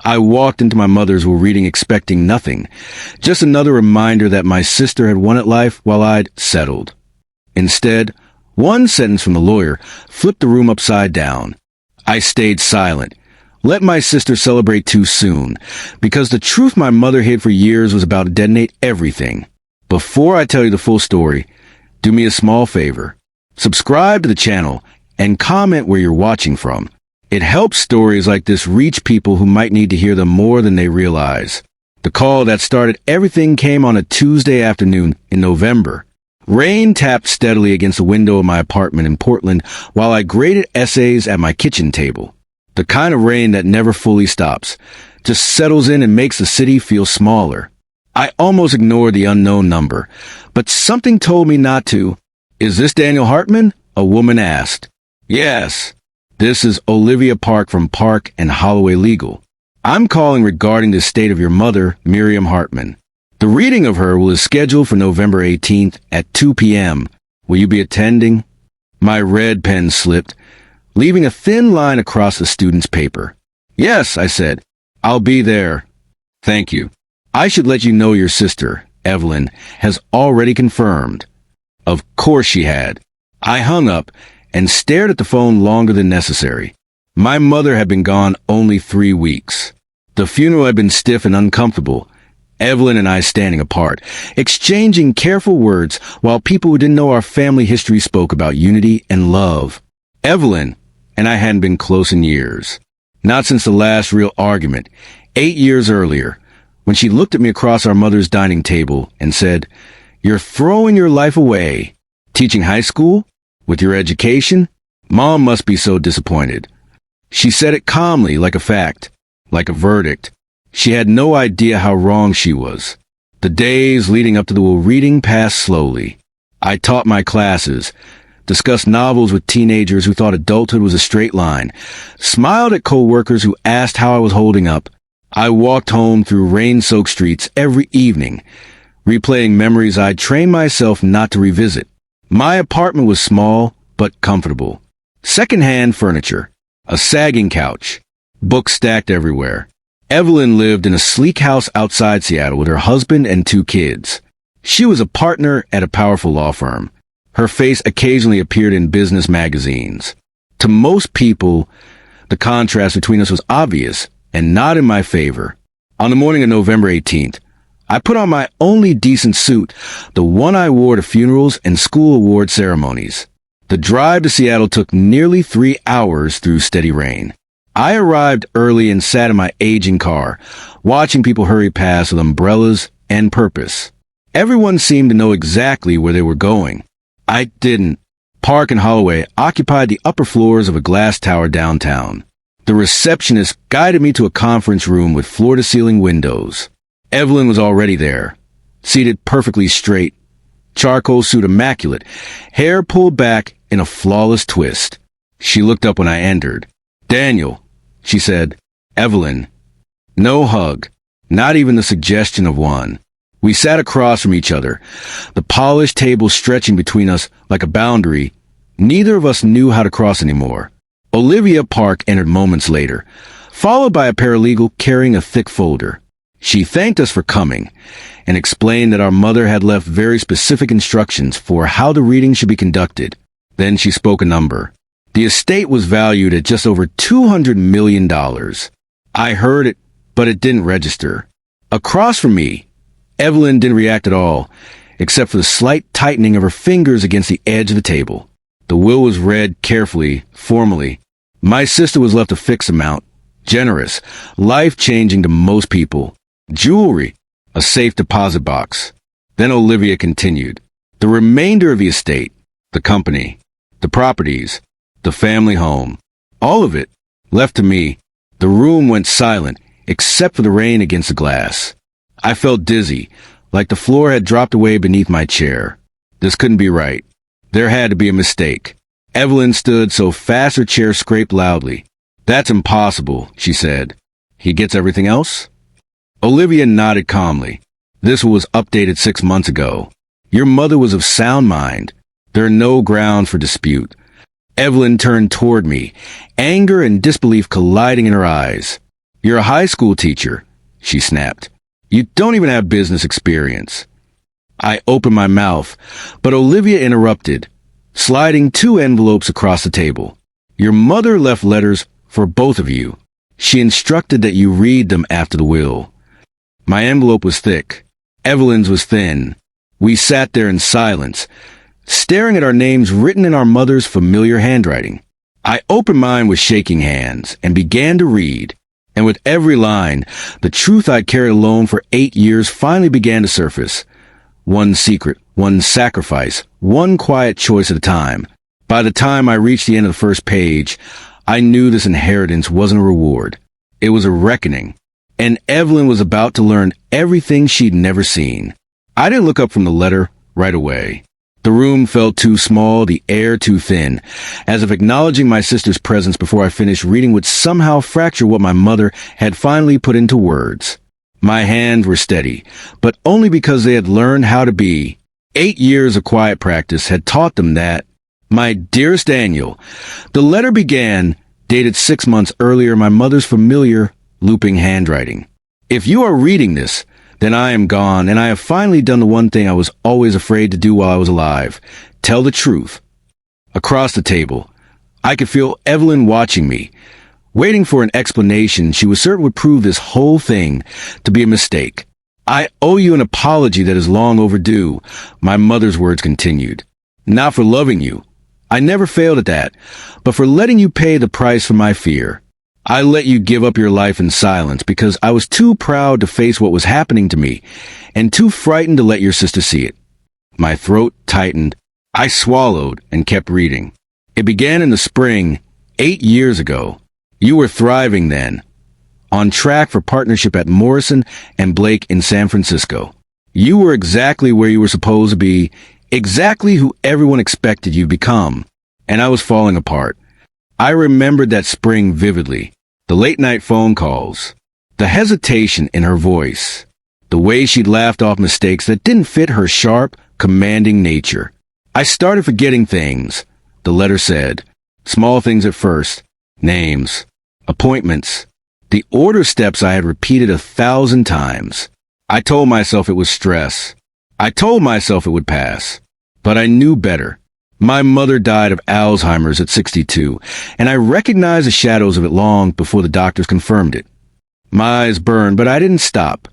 I walked into my mother's while reading expecting nothing. Just another reminder that my sister had won at life while I'd settled. Instead, one sentence from the lawyer flipped the room upside down. I stayed silent. Let my sister celebrate too soon, because the truth my mother hid for years was about to detonate everything. Before I tell you the full story, do me a small favor. Subscribe to the channel and comment where you're watching from. It helps stories like this reach people who might need to hear them more than they realize. The call that started everything came on a Tuesday afternoon in November. Rain tapped steadily against the window of my apartment in Portland while I graded essays at my kitchen table. The kind of rain that never fully stops, just settles in and makes the city feel smaller. I almost ignored the unknown number, but something told me not to. "Is this Daniel Hartman?" a woman asked. "Yes. This is Olivia Park from Park and Holloway Legal. I'm calling regarding the state of your mother, Miriam Hartman. The reading of her is scheduled for November 18th at 2 p.m. Will you be attending?" My red pen slipped, leaving a thin line across the student's paper. "Yes," I said. "I'll be there." "Thank you. I should let you know your sister, Evelyn, has already confirmed." Of course she had. I hung up and stared at the phone longer than necessary. My mother had been gone only 3 weeks. The funeral had been stiff and uncomfortable. Evelyn and I standing apart, exchanging careful words while people who didn't know our family history spoke about unity and love. Evelyn and I hadn't been close in years. Not since the last real argument, 8 years earlier, when she looked at me across our mother's dining table and said, "You're throwing your life away. Teaching high school? With your education? Mom must be so disappointed." She said it calmly, like a fact, like a verdict. She had no idea how wrong she was. The days leading up to the reading passed slowly. I taught my classes, discussed novels with teenagers who thought adulthood was a straight line, smiled at co-workers who asked how I was holding up. I walked home through rain-soaked streets every evening, replaying memories I'd trained myself not to revisit. My apartment was small, but comfortable. Second-hand furniture, a sagging couch, books stacked everywhere. Evelyn lived in a sleek house outside Seattle with her husband and 2 kids. She was a partner at a powerful law firm. Her face occasionally appeared in business magazines. To most people, the contrast between us was obvious and not in my favor. On the morning of November 18th, I put on my only decent suit, the one I wore to funerals and school award ceremonies. The drive to Seattle took nearly 3 hours through steady rain. I arrived early and sat in my aging car, watching people hurry past with umbrellas and purpose. Everyone seemed to know exactly where they were going. I didn't. Park and Holloway occupied the upper floors of a glass tower downtown. The receptionist guided me to a conference room with floor-to-ceiling windows. Evelyn was already there, seated perfectly straight, charcoal suit immaculate, hair pulled back in a flawless twist. She looked up when I entered. "Daniel," she said. "Evelyn." No hug, not even the suggestion of one. We sat across from each other, the polished table stretching between us like a boundary. Neither of us knew how to cross anymore. Olivia Park entered moments later, followed by a paralegal carrying a thick folder. She thanked us for coming and explained that our mother had left very specific instructions for how the reading should be conducted. Then she spoke a number. The estate was valued at just over $200 million. I heard it, but it didn't register. Across from me, Evelyn didn't react at all, except for the slight tightening of her fingers against the edge of the table. The will was read carefully, formally. My sister was left a fixed amount, generous, life-changing to most people. Jewelry, a safe deposit box. Then Olivia continued. The remainder of the estate, the company, the properties, the family home, all of it, left to me. The room went silent, except for the rain against the glass. I felt dizzy, like the floor had dropped away beneath my chair. This couldn't be right. There had to be a mistake. Evelyn stood so fast her chair scraped loudly. "That's impossible," she said. "He gets everything else?" Olivia nodded calmly. "This was updated 6 months ago. Your mother was of sound mind. There are no grounds for dispute." Evelyn turned toward me, anger and disbelief colliding in her eyes. You're a high school teacher, she snapped. You don't even have business experience. I opened my mouth, but Olivia interrupted, sliding 2 envelopes across the table. Your mother left letters for both of you. She instructed that you read them after the will. My envelope was thick. Evelyn's was thin. We sat there in silence, staring at our names written in our mother's familiar handwriting. I opened mine with shaking hands and began to read, and with every line, the truth I'd carried alone for 8 years finally began to surface. One secret, one sacrifice, one quiet choice at a time. By the time I reached the end of the first page, I knew this inheritance wasn't a reward. It was a reckoning, and Evelyn was about to learn everything she'd never seen. I didn't look up from the letter right away. The room felt too small, the air too thin, as if acknowledging my sister's presence before I finished reading would somehow fracture what my mother had finally put into words. My hands were steady, but only because they had learned how to be. 8 years of quiet practice had taught them that. My dearest Daniel, the letter began, dated 6 months earlier, my mother's familiar, looping handwriting. If you are reading this, then I am gone, and I have finally done the one thing I was always afraid to do while I was alive. Tell the truth. Across the table, I could feel Evelyn watching me, waiting for an explanation she was certain would prove this whole thing to be a mistake. I owe you an apology that is long overdue, my mother's words continued. Not for loving you. I never failed at that, but for letting you pay the price for my fear. I let you give up your life in silence because I was too proud to face what was happening to me and too frightened to let your sister see it. My throat tightened. I swallowed and kept reading. It began in the spring, 8 years ago. You were thriving then, on track for partnership at Morrison and Blake in San Francisco. You were exactly where you were supposed to be, exactly who everyone expected you to become, and I was falling apart. I remembered that spring vividly, the late-night phone calls, the hesitation in her voice, the way she laughed off mistakes that didn't fit her sharp, commanding nature. I started forgetting things, the letter said, small things at first, names, appointments, the order steps I had repeated 1,000 times. I told myself it was stress. I told myself it would pass, but I knew better. My mother died of Alzheimer's at 62, and I recognized the shadows of it long before the doctors confirmed it. My eyes burned, but I didn't stop.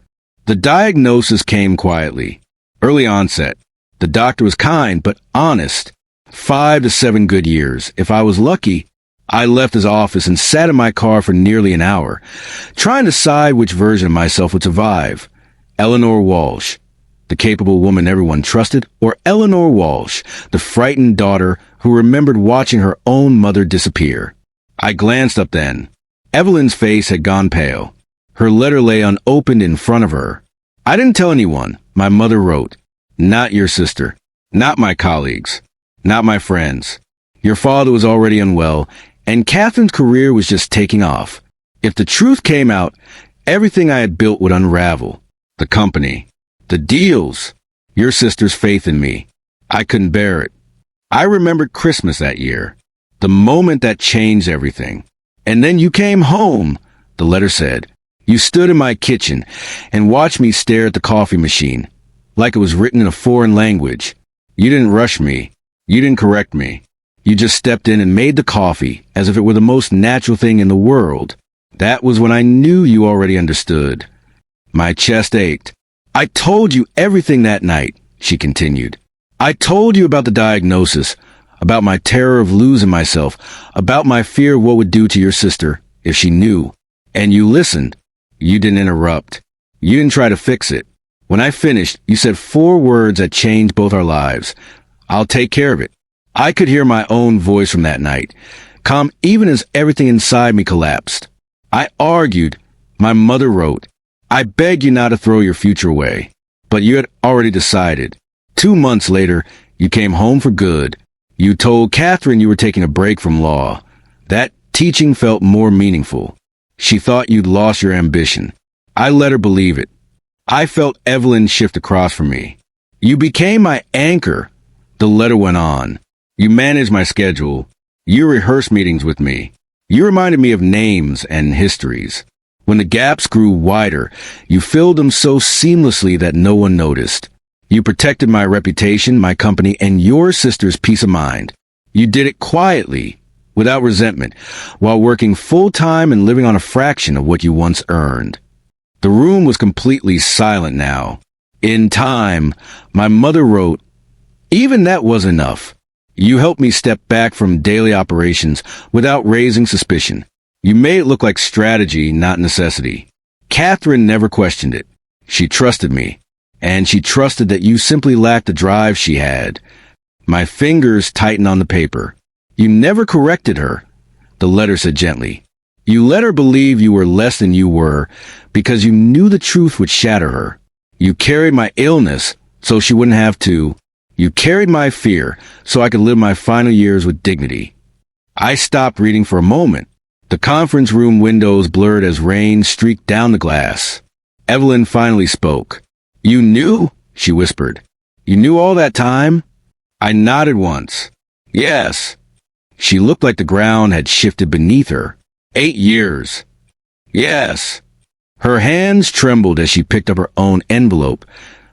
The diagnosis came quietly. Early onset. The doctor was kind, but honest. 5 to 7 good years. If I was lucky, I left his office and sat in my car for nearly an hour, trying to decide which version of myself would survive. Eleanor Walsh, the capable woman everyone trusted, or Eleanor Walsh, the frightened daughter who remembered watching her own mother disappear. I glanced up then. Evelyn's face had gone pale. Her letter lay unopened in front of her. I didn't tell anyone, my mother wrote. Not your sister. Not my colleagues. Not my friends. Your father was already unwell, and Catherine's career was just taking off. If the truth came out, everything I had built would unravel. The company. The deals. Your sister's faith in me. I couldn't bear it. I remembered Christmas that year. The moment that changed everything. And then you came home, the letter said. You stood in my kitchen and watched me stare at the coffee machine, like it was written in a foreign language. You didn't rush me. You didn't correct me. You just stepped in and made the coffee as if it were the most natural thing in the world. That was when I knew you already understood. My chest ached. I told you everything that night, she continued. I told you about the diagnosis, about my terror of losing myself, about my fear of what would do to your sister if she knew. And you listened. You didn't interrupt. You didn't try to fix it. When I finished, you said 4 words that changed both our lives. I'll take care of it. I could hear my own voice from that night, calm even as everything inside me collapsed. I argued. My mother wrote, I beg you not to throw your future away. But you had already decided. 2 months later, you came home for good. You told Catherine you were taking a break from law. That teaching felt more meaningful. She thought you'd lost your ambition. I let her believe it. I felt Evelyn shift across from me. You became my anchor. The letter went on. You managed my schedule. You rehearsed meetings with me. You reminded me of names and histories. When the gaps grew wider, you filled them so seamlessly that no one noticed. You protected my reputation, my company, and your sister's peace of mind. You did it quietly, without resentment, while working full-time and living on a fraction of what you once earned. The room was completely silent now. In time, my mother wrote, "Even that was enough. You helped me step back from daily operations without raising suspicion. You made it look like strategy, not necessity. Catherine never questioned it. She trusted me, and she trusted that you simply lacked the drive she had." My fingers tightened on the paper. "You never corrected her," the letter said gently. "You let her believe you were less than you were because you knew the truth would shatter her. You carried my illness so she wouldn't have to. You carried my fear so I could live my final years with dignity." I stopped reading for a moment. The conference room windows blurred as rain streaked down the glass. Evelyn finally spoke. "You knew?" she whispered. "You knew all that time?" I nodded once. "Yes." She looked like the ground had shifted beneath her. 8 years. "Yes." Her hands trembled as she picked up her own envelope,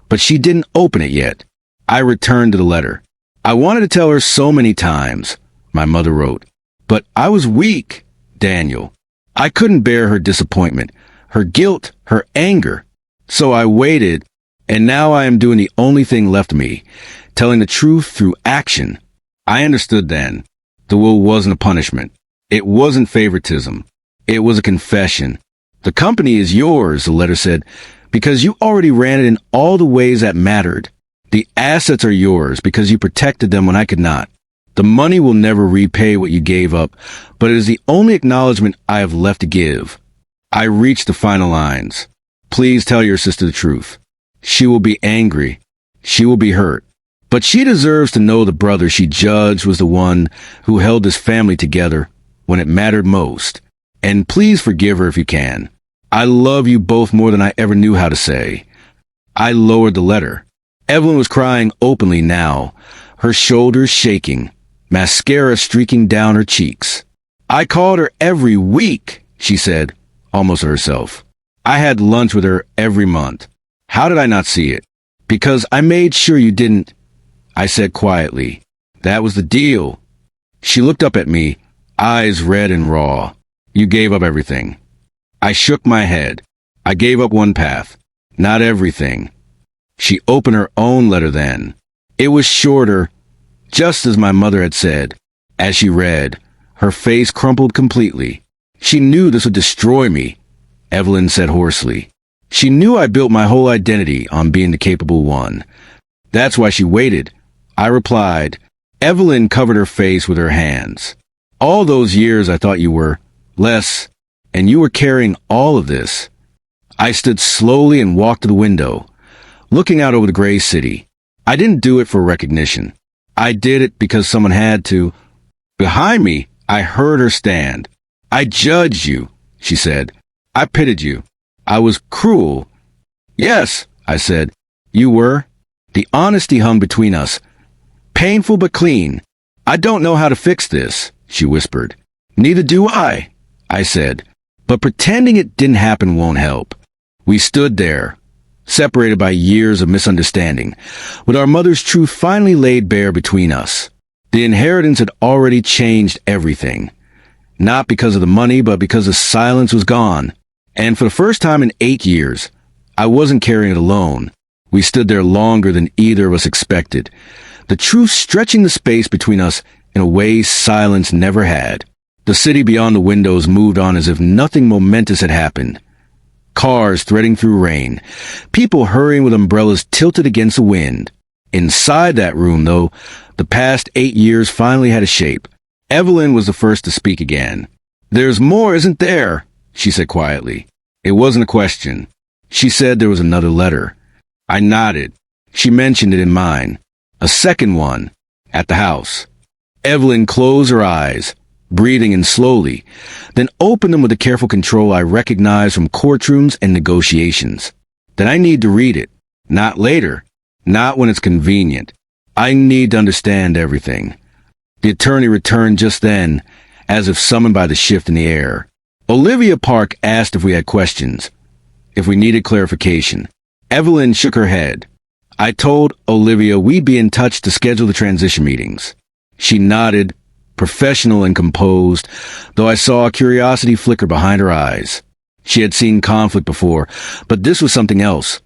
but she didn't open it yet. I returned to the letter. "I wanted to tell her so many times," my mother wrote, "but I was weak, Daniel. I couldn't bear her disappointment, her guilt, her anger. So I waited, and now I am doing the only thing left of me, telling the truth through action." I understood then. The will wasn't a punishment. It wasn't favoritism. It was a confession. "The company is yours," the letter said, "because you already ran it in all the ways that mattered. The assets are yours because you protected them when I could not. The money will never repay what you gave up, but it is the only acknowledgement I have left to give." I reached the final lines. "Please tell your sister the truth. She will be angry. She will be hurt. But she deserves to know the brother she judged was the one who held this family together when it mattered most. And please forgive her if you can. I love you both more than I ever knew how to say." I lowered the letter. Evelyn was crying openly now, her shoulders shaking, mascara streaking down her cheeks. "I called her every week," she said, almost to herself. "I had lunch with her every month. How did I not see it?" "Because I made sure you didn't," I said quietly. "That was the deal." She looked up at me, eyes red and raw. "You gave up everything." I shook my head. "I gave up one path. Not everything." She opened her own letter then. It was shorter, just as my mother had said. As she read, her face crumpled completely. "She knew this would destroy me," Evelyn said hoarsely. "She knew I built my whole identity on being the capable one. That's why she waited." I replied. Evelyn covered her face with her hands. "All those years I thought you were less, and you were carrying all of this." I stood slowly and walked to the window, looking out over the gray city. I didn't do it for recognition. I did it because someone had to. Behind me, I heard her stand. "I judged you," she said. "I pitied you. I was cruel." "Yes," I said. "You were." The honesty hung between us. Painful but clean. "I don't know how to fix this," she whispered. "Neither do I," I said. "But pretending it didn't happen won't help." We stood there, separated by years of misunderstanding, with our mother's truth finally laid bare between us. The inheritance had already changed everything. Not because of the money, but because the silence was gone. And for the first time in 8 years, I wasn't carrying it alone. We stood there longer than either of us expected, the truth stretching the space between us in a way silence never had. The city beyond the windows moved on as if nothing momentous had happened. Cars threading through rain, people hurrying with umbrellas tilted against the wind. Inside that room, though, the past 8 years finally had a shape. Evelyn was the first to speak again. "There's more, isn't there?" she said quietly. It wasn't a question. She said there was another letter. I nodded. She mentioned it in mine. A second one, at the house. Evelyn closed her eyes, breathing in slowly, then opened them with the careful control I recognized from courtrooms and negotiations. "Then I need to read it. Not later. Not when it's convenient. I need to understand everything." The attorney returned just then, as if summoned by the shift in the air. Olivia Park asked if we had questions, if we needed clarification. Evelyn shook her head. I told Olivia we'd be in touch to schedule the transition meetings. She nodded, professional and composed, though I saw curiosity flicker behind her eyes. She had seen conflict before, but this was something else.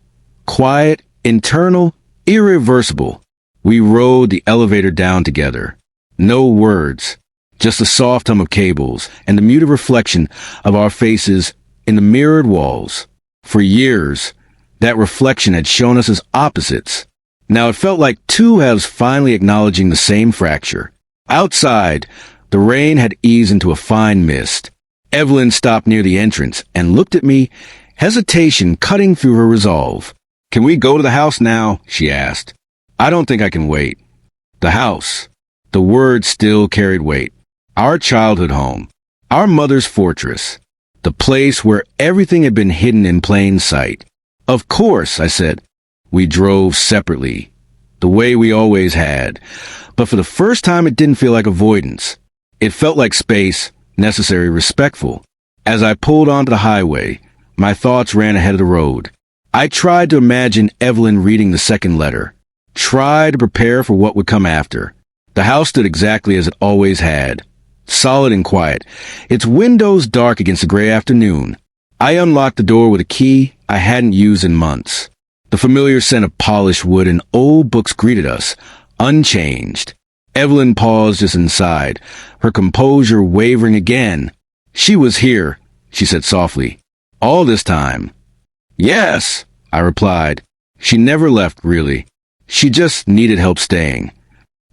Quiet, internal, irreversible. We rode the elevator down together. No words, just the soft hum of cables and the muted reflection of our faces in the mirrored walls. For years, that reflection had shown us as opposites. Now it felt like two halves finally acknowledging the same fracture. Outside, the rain had eased into a fine mist. Evelyn stopped near the entrance and looked at me, hesitation cutting through her resolve. "Can we go to the house now?" she asked. "I don't think I can wait." The house. The word still carried weight. Our childhood home. Our mother's fortress. The place where everything had been hidden in plain sight. "Of course," I said. We drove separately, the way we always had. But for the first time, it didn't feel like avoidance. It felt like space, necessary, respectful. As I pulled onto the highway, my thoughts ran ahead of the road. I tried to imagine Evelyn reading the second letter. Tried to prepare for what would come after. The house stood exactly as it always had. Solid and quiet, its windows dark against the gray afternoon. I unlocked the door with a key I hadn't used in months. The familiar scent of polished wood and old books greeted us, unchanged. Evelyn paused just inside, her composure wavering again. "She was here," she said softly. "All this time." "Yes," I replied. She never left, really. She just needed help staying.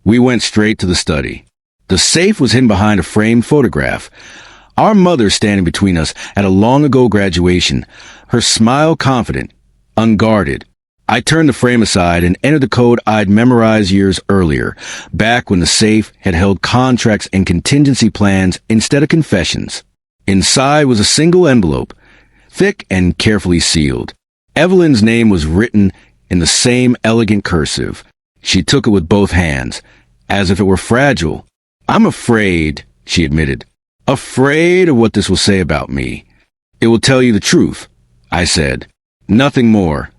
We went straight to the study. The safe was hidden behind a framed photograph. Our mother standing between us at a long-ago graduation, her smile confident, unguarded. I turned the frame aside and entered the code I'd memorized years earlier, back when the safe had held contracts and contingency plans instead of confessions. Inside was a single envelope, thick and carefully sealed. Evelyn's name was written in the same elegant cursive. She took it with both hands, as if it were fragile. "I'm afraid," she admitted. "Afraid of what this will say about me." "It will tell you the truth," I said. "Nothing more."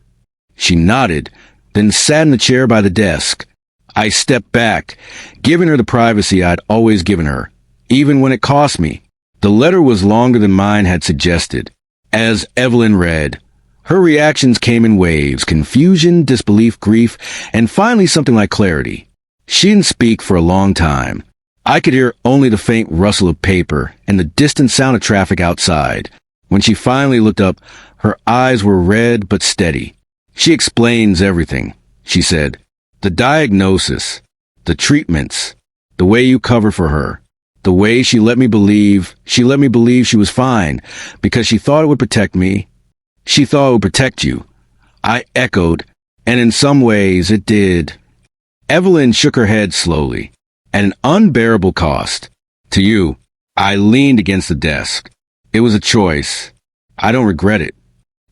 She nodded, then sat in the chair by the desk. I stepped back, giving her the privacy I'd always given her, even when it cost me. The letter was longer than mine had suggested. As Evelyn read, her reactions came in waves: confusion, disbelief, grief, and finally something like clarity. She didn't speak for a long time. I could hear only the faint rustle of paper and the distant sound of traffic outside. When she finally looked up, her eyes were red but steady. "She explains everything," she said. "The diagnosis, the treatments, the way you cover for her, the way she let me believe she was fine because she thought it would protect me. She thought it would protect you." I echoed, and in some ways it did. Evelyn shook her head slowly. "At an unbearable cost. To you." I leaned against the desk. "It was a choice. I don't regret it."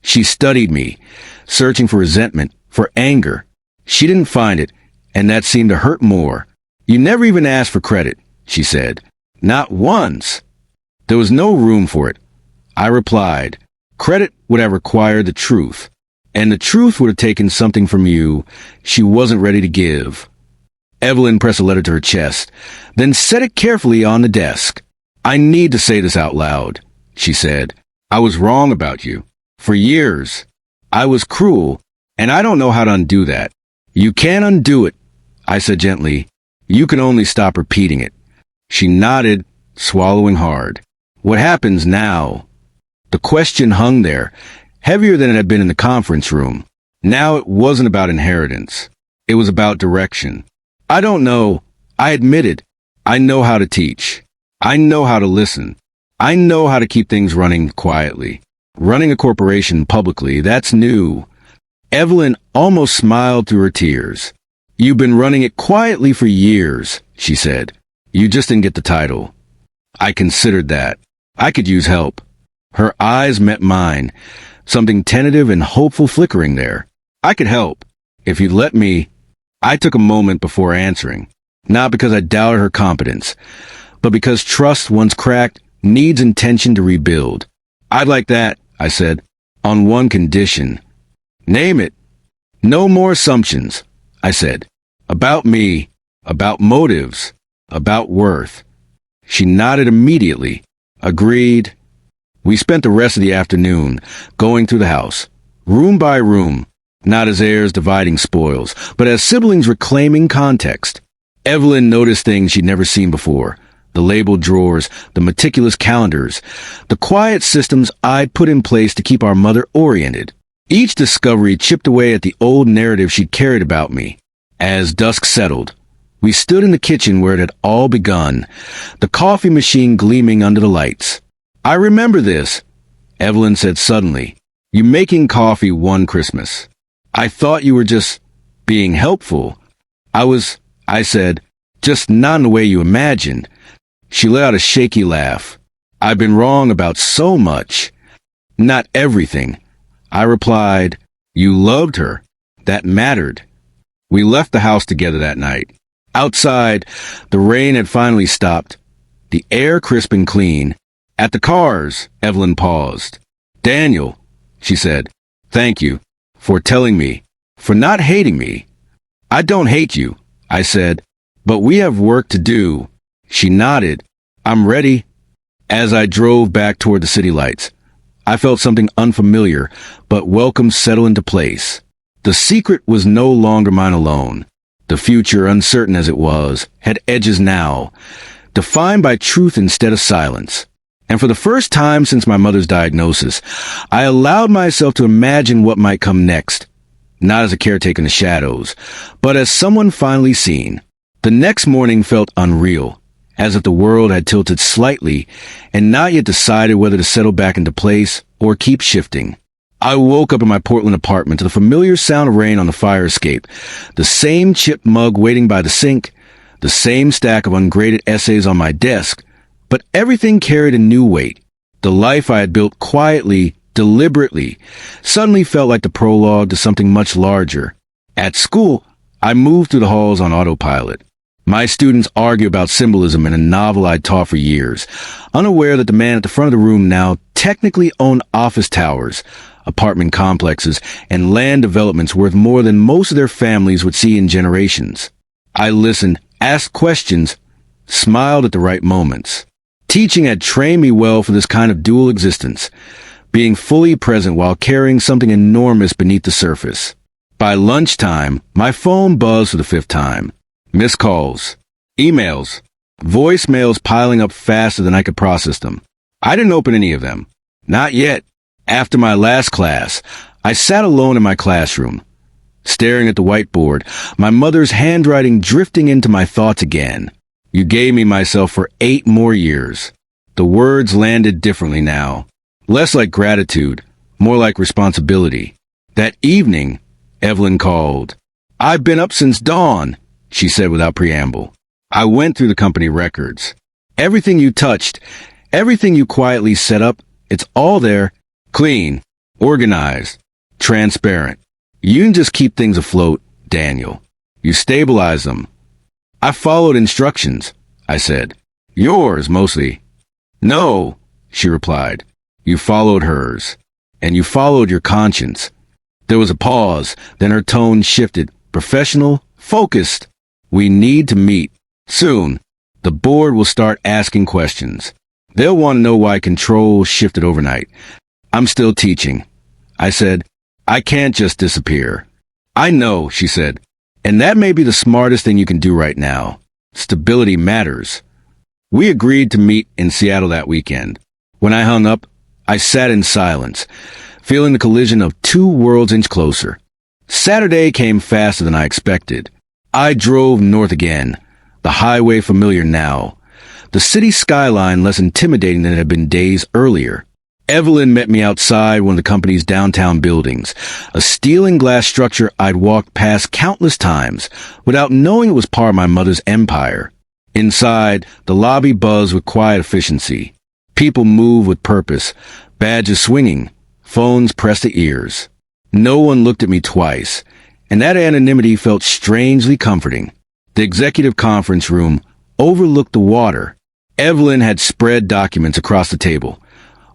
She studied me, searching for resentment, for anger. She didn't find it, and that seemed to hurt more. "You never even asked for credit," she said. "Not once." There was no room for it. I replied, "Credit would have required the truth, and the truth would have taken something from you she wasn't ready to give." Evelyn pressed a letter to her chest, then set it carefully on the desk. "I need to say this out loud," she said. "I was wrong about you. For years. I was cruel, and I don't know how to undo that." "You can't undo it," I said gently. "You can only stop repeating it." She nodded, swallowing hard. "What happens now?" The question hung there, heavier than it had been in the conference room. Now it wasn't about inheritance. It was about direction. "I don't know," I admitted. "I know how to teach. I know how to listen. I know how to keep things running quietly. Running a corporation publicly, that's new." Evelyn almost smiled through her tears. "You've been running it quietly for years," she said. "You just didn't get the title." I considered that. I could use help. Her eyes met mine, something tentative and hopeful flickering there. "I could help, if you'd let me." I took a moment before answering, not because I doubted her competence, but because trust once cracked needs intention to rebuild. I'd like that, I said, on one condition. Name it. No more assumptions, I said. About me, about motives, about worth. She nodded immediately. Agreed. We spent the rest of the afternoon going through the house, room by room, not as heirs dividing spoils, but as siblings reclaiming context. Evelyn noticed things she'd never seen before. The labeled drawers, the meticulous calendars, the quiet systems I'd put in place to keep our mother oriented. Each discovery chipped away at the old narrative she'd carried about me. As dusk settled, we stood in the kitchen where it had all begun, the coffee machine gleaming under the lights. I remember this, Evelyn said suddenly. You making coffee one Christmas. I thought you were just being helpful. I said, just not in the way you imagined. She let out a shaky laugh. I've been wrong about so much. Not everything. I replied, you loved her. That mattered. We left the house together that night. Outside, the rain had finally stopped, the air crisp and clean. At the cars, Evelyn paused. Daniel, she said, thank you for telling me, for not hating me. I don't hate you, I said, but we have work to do. She nodded. I'm ready. As I drove back toward the city lights, I felt something unfamiliar, but welcome settle into place. The secret was no longer mine alone. The future, uncertain as it was, had edges now, defined by truth instead of silence. And for the first time since my mother's diagnosis, I allowed myself to imagine what might come next, not as a caretaker in the shadows, but as someone finally seen. The next morning felt unreal, as if the world had tilted slightly and not yet decided whether to settle back into place or keep shifting. I woke up in my Portland apartment to the familiar sound of rain on the fire escape, the same chipped mug waiting by the sink, the same stack of ungraded essays on my desk, but everything carried a new weight. The life I had built quietly, deliberately, suddenly felt like the prologue to something much larger. At school, I moved through the halls on autopilot. My students argue about symbolism in a novel I'd taught for years, unaware that the man at the front of the room now technically owned office towers, apartment complexes, and land developments worth more than most of their families would see in generations. I listened, asked questions, smiled at the right moments. Teaching had trained me well for this kind of dual existence, being fully present while carrying something enormous beneath the surface. By lunchtime, my phone buzzed for the 5th time. Missed calls, emails, voicemails piling up faster than I could process them. I didn't open any of them. Not yet. After my last class, I sat alone in my classroom, staring at the whiteboard, my mother's handwriting drifting into my thoughts again. You gave me myself for 8 more years. The words landed differently now. Less like gratitude, more like responsibility. That evening, Evelyn called. I've been up since dawn, she said without preamble. I went through the company records. Everything you touched, everything you quietly set up, it's all there. Clean, organized, transparent. You can just keep things afloat, Daniel. You stabilize them. I followed instructions, I said. Yours, mostly. No, she replied. You followed hers. And you followed your conscience. There was a pause, then her tone shifted. Professional, focused. We need to meet. Soon. The board will start asking questions. They'll want to know why control shifted overnight. I'm still teaching. I said, I can't just disappear. I know, she said. And that may be the smartest thing you can do right now. Stability matters. We agreed to meet in Seattle that weekend. When I hung up, I sat in silence, feeling the collision of 2 worlds inch closer. Saturday came faster than I expected. I drove north again, the highway familiar now, the city skyline less intimidating than it had been days earlier. Evelyn met me outside one of the company's downtown buildings, a steel and glass structure I'd walked past countless times without knowing it was part of my mother's empire. Inside, the lobby buzzed with quiet efficiency. People moved with purpose, badges swinging, phones pressed to ears. No one looked at me twice, and that anonymity felt strangely comforting. The executive conference room overlooked the water. Evelyn had spread documents across the table.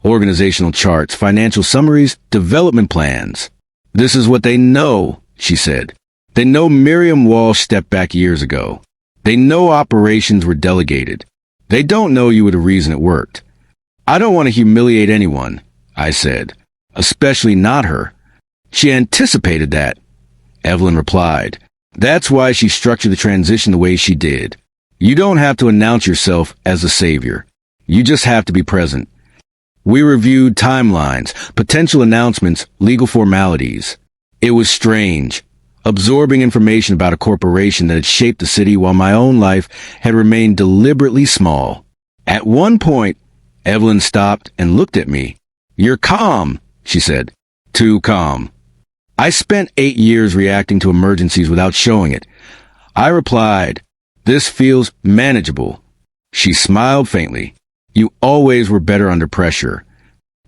Organizational charts, financial summaries, development plans. This is what they know, she said. They know Miriam Walsh stepped back years ago. They know operations were delegated. They don't know you were the reason it worked. I don't want to humiliate anyone, I said, especially not her. She anticipated that, Evelyn replied. That's why she structured the transition the way she did. You don't have to announce yourself as the savior. You just have to be present. We reviewed timelines, potential announcements, legal formalities. It was strange, absorbing information about a corporation that had shaped the city while my own life had remained deliberately small. At one point, Evelyn stopped and looked at me. You're calm, she said. Too calm. I spent 8 years reacting to emergencies without showing it. I replied, this feels manageable. She smiled faintly. You always were better under pressure.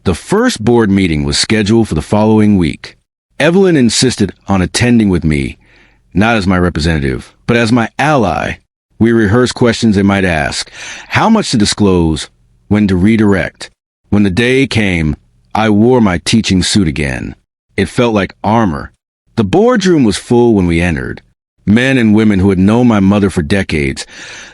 The first board meeting was scheduled for the following week. Evelyn insisted on attending with me, not as my representative, but as my ally. We rehearsed questions they might ask, how much to disclose, when to redirect. When the day came, I wore my teaching suit again. It felt like armor. The boardroom was full when we entered. Men and women who had known my mother for decades,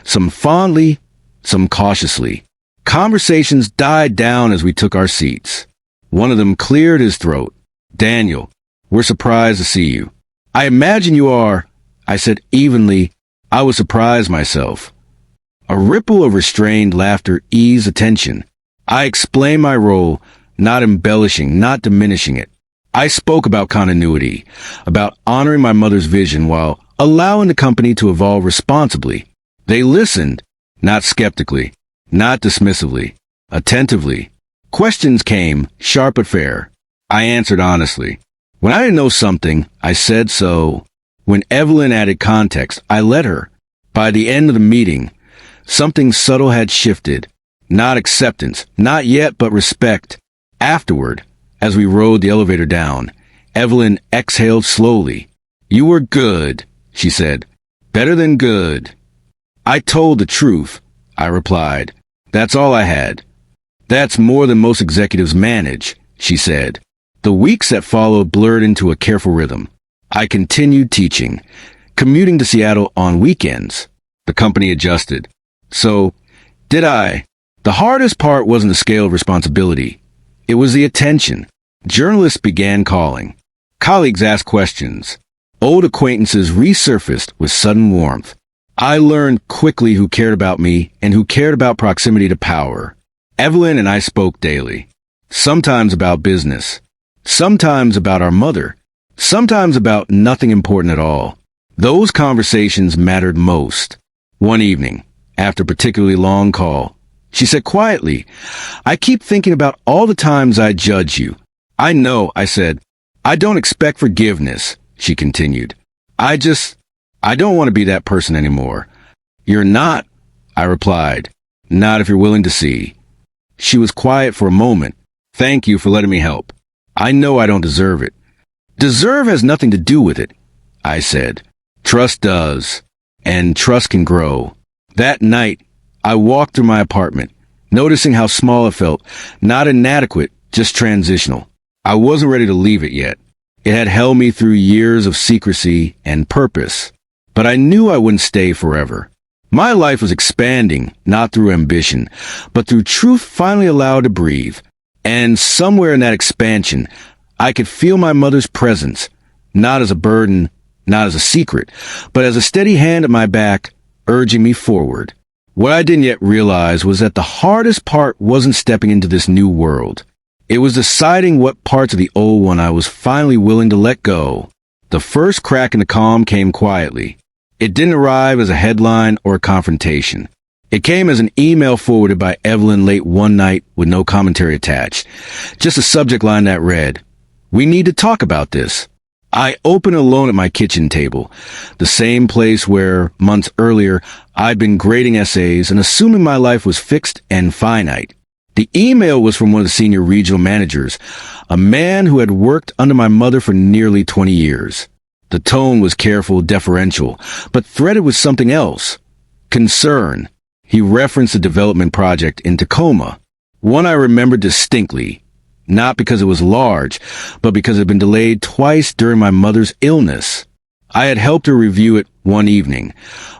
some fondly, some cautiously. Conversations died down as we took our seats. One of them cleared his throat. Daniel, we're surprised to see you. I imagine you are, I said evenly. I was surprised myself. A ripple of restrained laughter eased attention. I explained my role, not embellishing, not diminishing it. I spoke about continuity, about honoring my mother's vision while allowing the company to evolve responsibly. They listened, not skeptically, not dismissively, attentively. Questions came, sharp but fair. I answered honestly. When I didn't know something, I said so. When Evelyn added context, I let her. By the end of the meeting, something subtle had shifted. Not acceptance, not yet, but respect. Afterward, as we rode the elevator down, Evelyn exhaled slowly. You were good, she said. Better than good. I told the truth, I replied. That's all I had. That's more than most executives manage, she said. The weeks that followed blurred into a careful rhythm. I continued teaching, commuting to Seattle on weekends. The company adjusted. So, did I? The hardest part wasn't the scale of responsibility. It was the attention. Journalists began calling. Colleagues asked questions. Old acquaintances resurfaced with sudden warmth. I learned quickly who cared about me and who cared about proximity to power. Evelyn and I spoke daily. Sometimes about business. Sometimes about our mother. Sometimes about nothing important at all. Those conversations mattered most. One evening, after a particularly long call, she said quietly, I keep thinking about all the times I judge you. I know, I said. I don't expect forgiveness, she continued. I don't want to be that person anymore. You're not, I replied. Not if you're willing to see. She was quiet for a moment. Thank you for letting me help. I know I don't deserve it. Deserve has nothing to do with it, I said. Trust does, and trust can grow. That night, I walked through my apartment, noticing how small it felt, not inadequate, just transitional. I wasn't ready to leave it yet. It had held me through years of secrecy and purpose, but I knew I wouldn't stay forever. My life was expanding, not through ambition, but through truth finally allowed to breathe. And somewhere in that expansion, I could feel my mother's presence, not as a burden, not as a secret, but as a steady hand at my back, urging me forward. What I didn't yet realize was that the hardest part wasn't stepping into this new world. It was deciding what parts of the old one I was finally willing to let go. The first crack in the calm came quietly. It didn't arrive as a headline or a confrontation. It came as an email forwarded by Evelyn late one night with no commentary attached. Just a subject line that read, "We need to talk about this." I opened alone at my kitchen table, the same place where, months earlier, I'd been grading essays and assuming my life was fixed and finite. The email was from one of the senior regional managers, a man who had worked under my mother for nearly 20 years. The tone was careful, deferential, but threaded with something else. Concern. He referenced a development project in Tacoma, one I remembered distinctly, not because it was large, but because it had been delayed twice during my mother's illness. I had helped her review it one evening,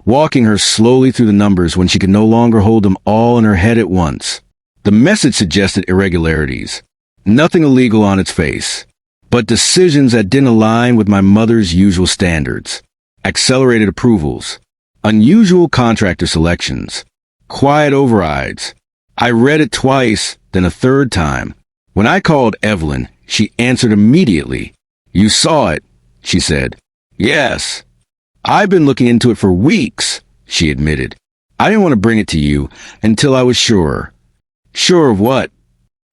walking her slowly through the numbers when she could no longer hold them all in her head at once. The message suggested irregularities, nothing illegal on its face, but decisions that didn't align with my mother's usual standards. Accelerated approvals, unusual contractor selections, quiet overrides. I read it twice, then a third time. When I called Evelyn, she answered immediately. "You saw it," she said. "Yes. I've been looking into it for weeks," she admitted. "I didn't want to bring it to you until I was sure." Sure of what?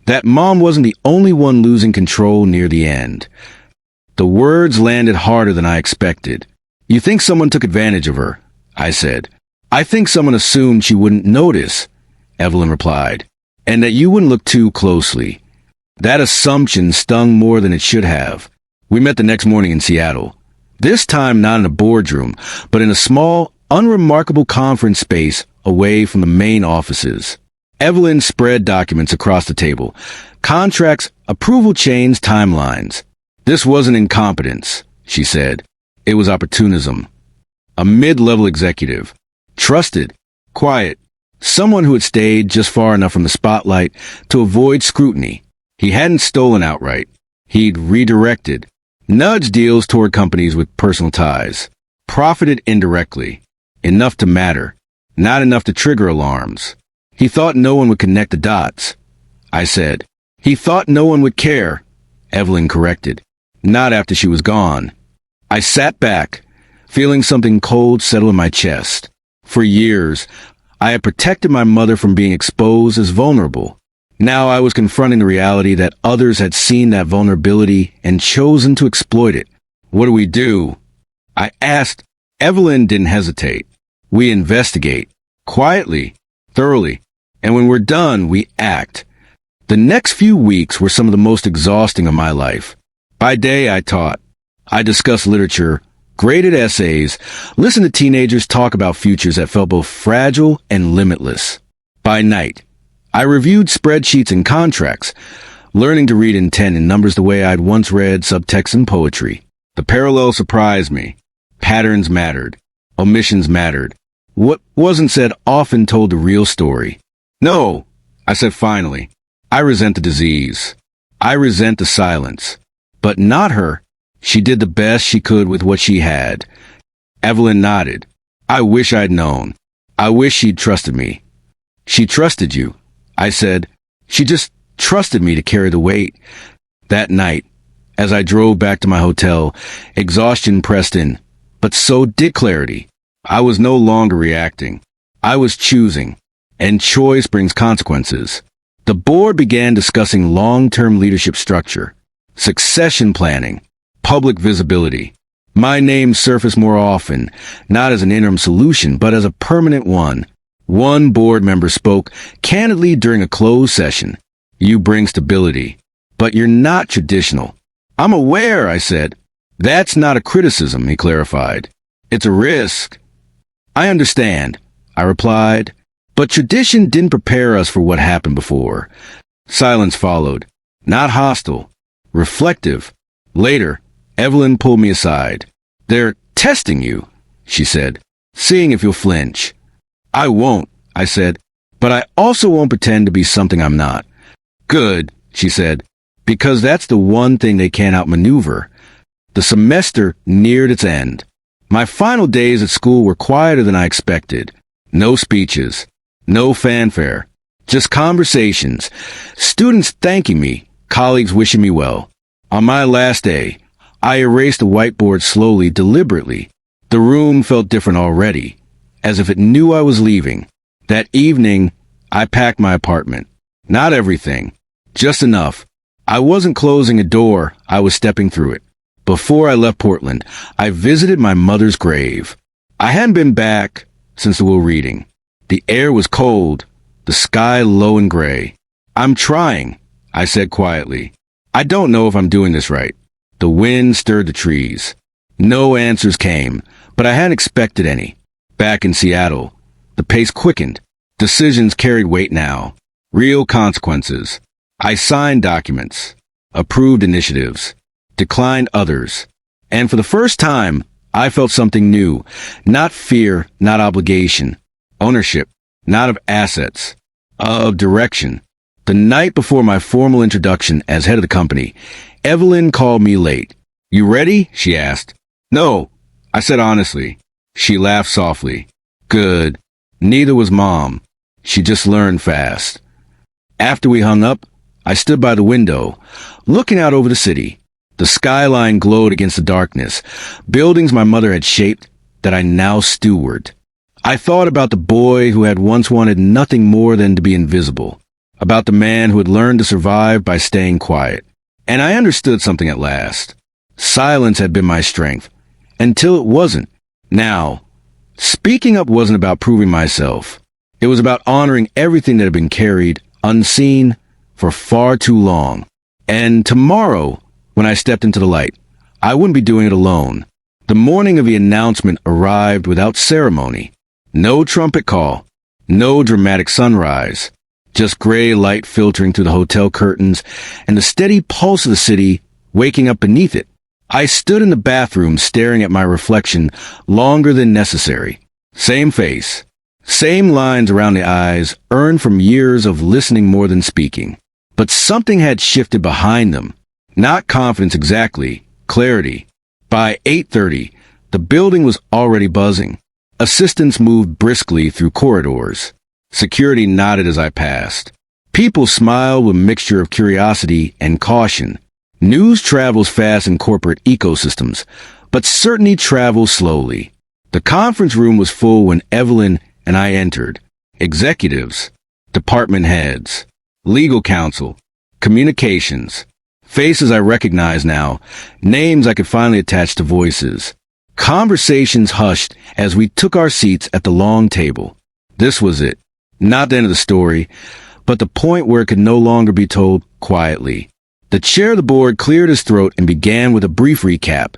That Mom wasn't the only one losing control near the end. The words landed harder than I expected. "You think someone took advantage of her," I said. "I think someone assumed she wouldn't notice," Evelyn replied, "and that you wouldn't look too closely." That assumption stung more than it should have. We met the next morning in Seattle. This time not in a boardroom, but in a small, unremarkable conference space away from the main offices. Evelyn spread documents across the table. Contracts, approval chains, timelines. "This wasn't incompetence," she said. "It was opportunism." A mid-level executive. Trusted. Quiet. Someone who had stayed just far enough from the spotlight to avoid scrutiny. He hadn't stolen outright. He'd redirected. Nudged deals toward companies with personal ties. Profited indirectly. Enough to matter. Not enough to trigger alarms. He thought no one would connect the dots. I said. He thought no one would care. Evelyn corrected. Not after she was gone. I sat back, feeling something cold settle in my chest. For years, I had protected my mother from being exposed as vulnerable. Now I was confronting the reality that others had seen that vulnerability and chosen to exploit it. What do we do? I asked. Evelyn didn't hesitate. We investigate. Quietly. Thoroughly. And when we're done, we act. The next few weeks were some of the most exhausting of my life. By day, I taught. I discussed literature, graded essays, listened to teenagers talk about futures that felt both fragile and limitless. By night, I reviewed spreadsheets and contracts, learning to read intent in numbers the way I'd once read subtext in poetry. The parallel surprised me. Patterns mattered. Omissions mattered. What wasn't said often told the real story. No, I said finally. I resent the disease. I resent the silence. But not her. She did the best she could with what she had. Evelyn nodded. I wish I'd known. I wish she'd trusted me. She trusted you. I said, she just trusted me to carry the weight. That night, as I drove back to my hotel, exhaustion pressed in, but so did clarity. I was no longer reacting. I was choosing, and choice brings consequences. The board began discussing long-term leadership structure, succession planning, public visibility. My name surfaced more often, not as an interim solution, but as a permanent one. One board member spoke candidly during a closed session. You bring stability, but you're not traditional. I'm aware, I said. That's not a criticism, he clarified. It's a risk. I understand, I replied, but tradition didn't prepare us for what happened before. Silence followed, not hostile, reflective. Later, Evelyn pulled me aside. They're testing you, she said, seeing if you'll flinch. I won't, I said, but I also won't pretend to be something I'm not. Good, she said, because that's the one thing they can't outmaneuver. The semester neared its end. My final days at school were quieter than I expected. No speeches, no fanfare, just conversations, students thanking me, colleagues wishing me well. On my last day, I erased the whiteboard slowly, deliberately. The room felt different already, as if it knew I was leaving. That evening, I packed my apartment. Not everything, just enough. I wasn't closing a door, I was stepping through it. Before I left Portland, I visited my mother's grave. I hadn't been back since the will reading. The air was cold, the sky low and gray. I'm trying, I said quietly. I don't know if I'm doing this right. The wind stirred the trees. No answers came, but I hadn't expected any. Back in Seattle, the pace quickened. Decisions carried weight now. Real consequences. I signed documents, approved initiatives, declined others. And for the first time, I felt something new. Not fear, not obligation. Ownership, not of assets, of direction. The night before my formal introduction as head of the company, Evelyn called me late. "You ready?" she asked. "No," I said honestly. She laughed softly. "Good. Neither was Mom. She just learned fast." After we hung up, I stood by the window, looking out over the city. The skyline glowed against the darkness, buildings my mother had shaped that I now steward. I thought about the boy who had once wanted nothing more than to be invisible, about the man who had learned to survive by staying quiet. And I understood something at last. Silence had been my strength, until it wasn't. Now, speaking up wasn't about proving myself. It was about honoring everything that had been carried, unseen, for far too long. And tomorrow, when I stepped into the light, I wouldn't be doing it alone. The morning of the announcement arrived without ceremony. No trumpet call, no dramatic sunrise, just gray light filtering through the hotel curtains and the steady pulse of the city waking up beneath it. I stood in the bathroom staring at my reflection longer than necessary. Same face, same lines around the eyes, earned from years of listening more than speaking. But something had shifted behind them. Not confidence exactly, clarity. By 8:30, the building was already buzzing. Assistants moved briskly through corridors. Security nodded as I passed. People smiled with a mixture of curiosity and caution. News travels fast in corporate ecosystems, but certainty travels slowly. The conference room was full when Evelyn and I entered. Executives, department heads, legal counsel, communications, faces I recognize now, names I could finally attach to voices. Conversations hushed as we took our seats at the long table. This was it. Not the end of the story, but the point where it could no longer be told quietly. The chair of the board cleared his throat and began with a brief recap.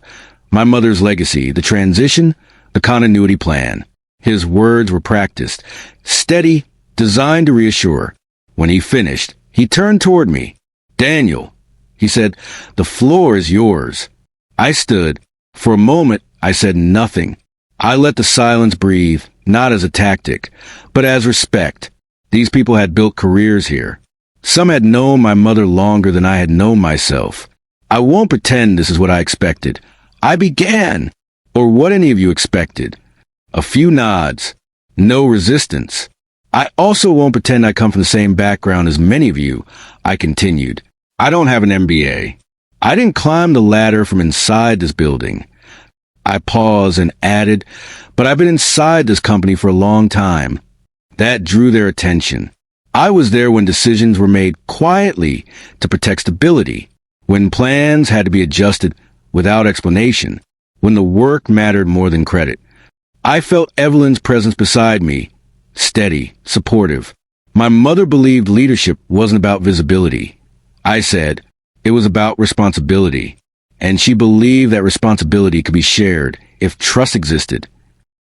My mother's legacy, the transition, the continuity plan. His words were practiced, steady, designed to reassure. When he finished, he turned toward me. "Daniel," he said, "the floor is yours." I stood. For a moment, I said nothing. I let the silence breathe, not as a tactic, but as respect. These people had built careers here. Some had known my mother longer than I had known myself. I won't pretend this is what I expected. I began, or what any of you expected. A few nods. No resistance. I also won't pretend I come from the same background as many of you. I continued. I don't have an MBA. I didn't climb the ladder from inside this building. I paused and added, but I've been inside this company for a long time. That drew their attention. I was there when decisions were made quietly to protect stability, when plans had to be adjusted without explanation, when the work mattered more than credit. I felt Evelyn's presence beside me, steady, supportive. My mother believed leadership wasn't about visibility. I said it was about responsibility, and she believed that responsibility could be shared if trust existed.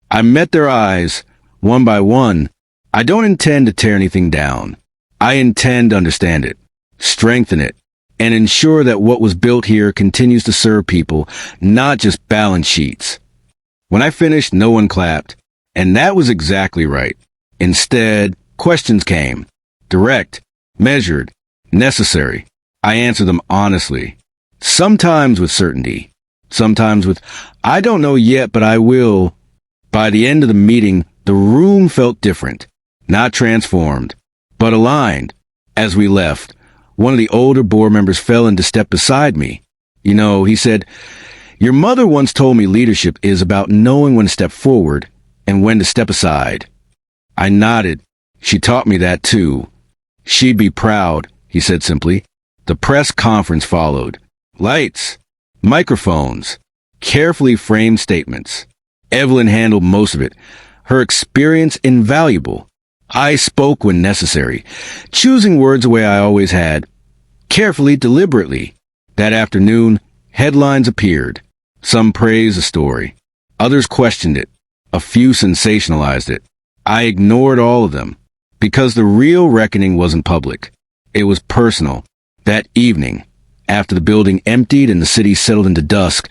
I met their eyes, one by one. I don't intend to tear anything down. I intend to understand it, strengthen it, and ensure that what was built here continues to serve people, not just balance sheets. When I finished, no one clapped, and that was exactly right. Instead, questions came. Direct, measured, necessary. I answered them honestly. Sometimes with certainty. Sometimes with, "I don't know yet, but I will." By the end of the meeting, the room felt different. Not transformed, but aligned. As we left, one of the older board members fell into step beside me. "You know," he said, "your mother once told me leadership is about knowing when to step forward and when to step aside." I nodded. "She taught me that too." "She'd be proud," he said simply. The press conference followed. Lights, microphones, carefully framed statements. Evelyn handled most of it, her experience invaluable. I spoke when necessary, choosing words the way I always had, carefully, deliberately. That afternoon, headlines appeared. Some praised the story. Others questioned it. A few sensationalized it. I ignored all of them. Because the real reckoning wasn't public. It was personal. That evening, after the building emptied and the city settled into dusk,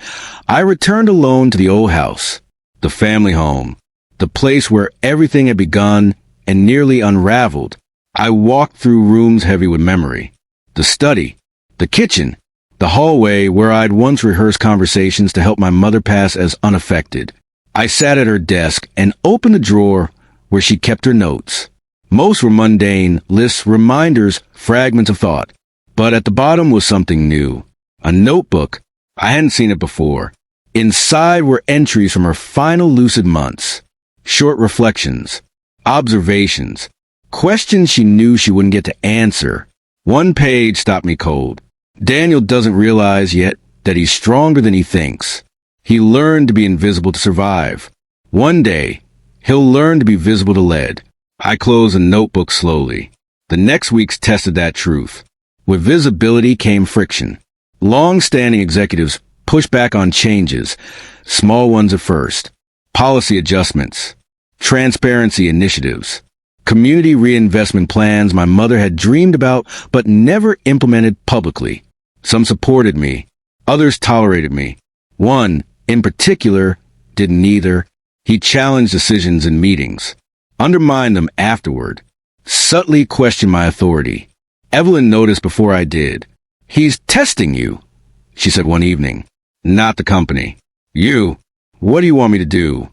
I returned alone to the old house, the family home, the place where everything had begun and nearly unraveled. I walked through rooms heavy with memory. The study, the kitchen, the hallway where I'd once rehearsed conversations to help my mother pass as unaffected. I sat at her desk and opened the drawer where she kept her notes. Most were mundane lists, reminders, fragments of thought. But at the bottom was something new. A notebook. I hadn't seen it before. Inside were entries from her final lucid months. Short reflections. Observations. Questions she knew she wouldn't get to answer. One page stopped me cold. Daniel doesn't realize yet that he's stronger than he thinks. He learned to be invisible to survive. One day, he'll learn to be visible to lead. I closed the notebook slowly. The next weeks tested that truth. With visibility came friction. Long-standing executives pushed back on changes, small ones at first. Policy adjustments. Transparency initiatives. Community reinvestment plans my mother had dreamed about but never implemented publicly. Some supported me. Others tolerated me. One, in particular, did neither. He challenged decisions in meetings. Undermined them afterward. Subtly questioned my authority. Evelyn noticed before I did. "He's testing you," she said one evening. "Not the company. You. What do you want me to do?"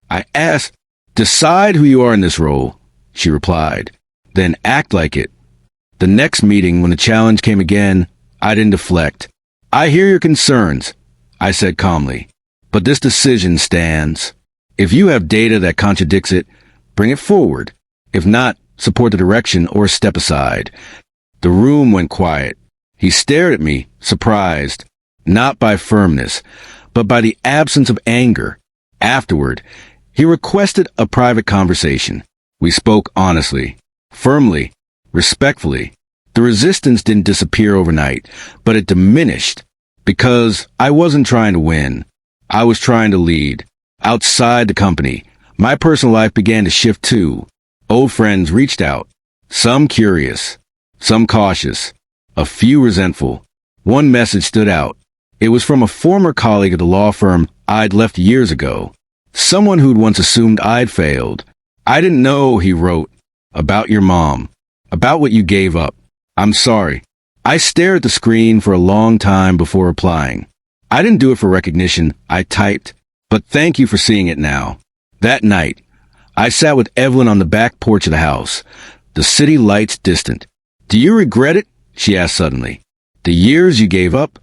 I asked. "Decide who you are in this role," she replied. "Then act like it." The next meeting, when the challenge came again, I didn't deflect. "I hear your concerns," I said calmly, "but this decision stands. If you have data that contradicts it, bring it forward. If not, support the direction or step aside." The room went quiet. He stared at me, surprised, not by firmness, but by the absence of anger. Afterward, he requested a private conversation. We spoke honestly, firmly, respectfully. The resistance didn't disappear overnight, but it diminished, because I wasn't trying to win. I was trying to lead. Outside the company, my personal life began to shift too. Old friends reached out, some curious, some cautious, a few resentful. One message stood out. It was from a former colleague at the law firm I'd left years ago, someone who'd once assumed I'd failed. "I didn't know," he wrote, "about your mom, about what you gave up. I'm sorry." I stared at the screen for a long time before replying. "I didn't do it for recognition," I typed, "but thank you for seeing it now." That night, I sat with Evelyn on the back porch of the house, the city lights distant. "Do you regret it?" she asked suddenly. "The years you gave up?"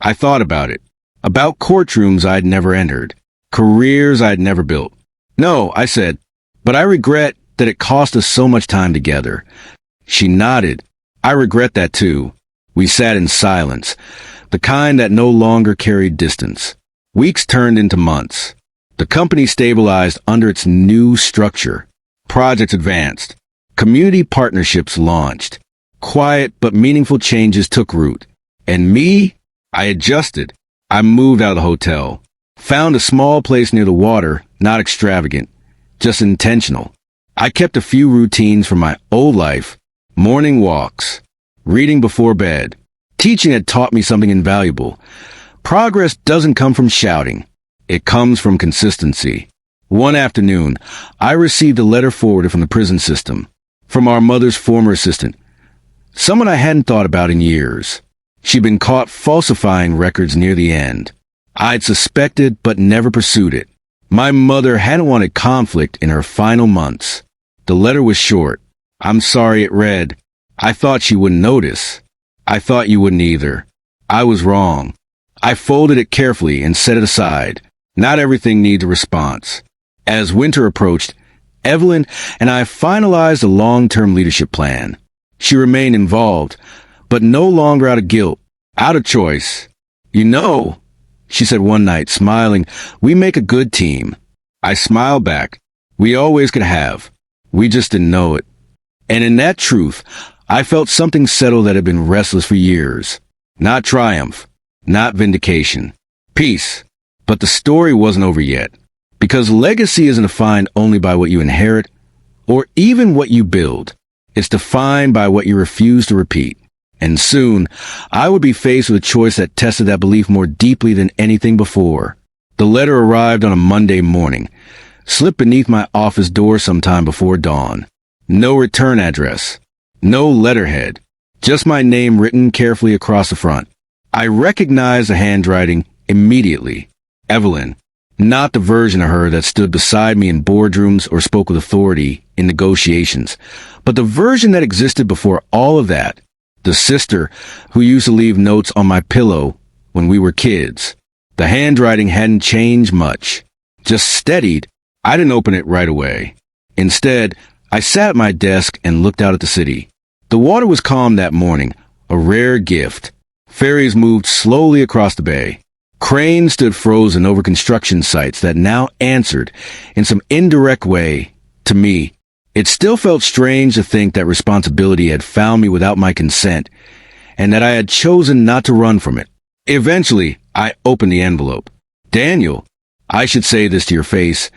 I thought about it. About courtrooms I'd never entered. Careers I'd never built. "No," I said, "but I regret that it cost us so much time together." She nodded. "I regret that too." We sat in silence, the kind that no longer carried distance. Weeks turned into months. The company stabilized under its new structure. Projects advanced. Community partnerships launched. Quiet but meaningful changes took root. And me? I adjusted. I moved out of the hotel. Found a small place near the water, not extravagant, just intentional. I kept a few routines from my old life. Morning walks. Reading before bed. Teaching had taught me something invaluable. Progress doesn't come from shouting. It comes from consistency. One afternoon, I received a letter forwarded from the prison system, from our mother's former assistant, someone I hadn't thought about in years. She'd been caught falsifying records near the end. I'd suspected but never pursued it. My mother hadn't wanted conflict in her final months. The letter was short. "I'm sorry," it read. "I thought she wouldn't notice. I thought you wouldn't either. I was wrong." I folded it carefully and set it aside. Not everything needs a response. As winter approached, Evelyn and I finalized a long-term leadership plan. She remained involved, but no longer out of guilt, out of choice. "You know," she said one night, smiling, "we make a good team." I smiled back. We always could have. We just didn't know it. And in that truth, I felt something settle that had been restless for years. Not triumph, not vindication. Peace. But the story wasn't over yet. Because legacy isn't defined only by what you inherit or even what you build. It's defined by what you refuse to repeat. And soon, I would be faced with a choice that tested that belief more deeply than anything before. The letter arrived on a Monday morning, slipped beneath my office door sometime before dawn. No return address, no letterhead, just my name written carefully across the front. I recognized the handwriting immediately. Evelyn, not the version of her that stood beside me in boardrooms or spoke with authority in negotiations, but the version that existed before all of that. The sister who used to leave notes on my pillow when we were kids. The handwriting hadn't changed much, just steadied. I didn't open it right away. Instead, I sat at my desk and looked out at the city. The water was calm that morning, a rare gift. Ferries moved slowly across the bay. Cranes stood frozen over construction sites that now answered, in some indirect way, to me. It still felt strange to think that responsibility had found me without my consent, and that I had chosen not to run from it. Eventually, I opened the envelope. Daniel, I should say this to your face,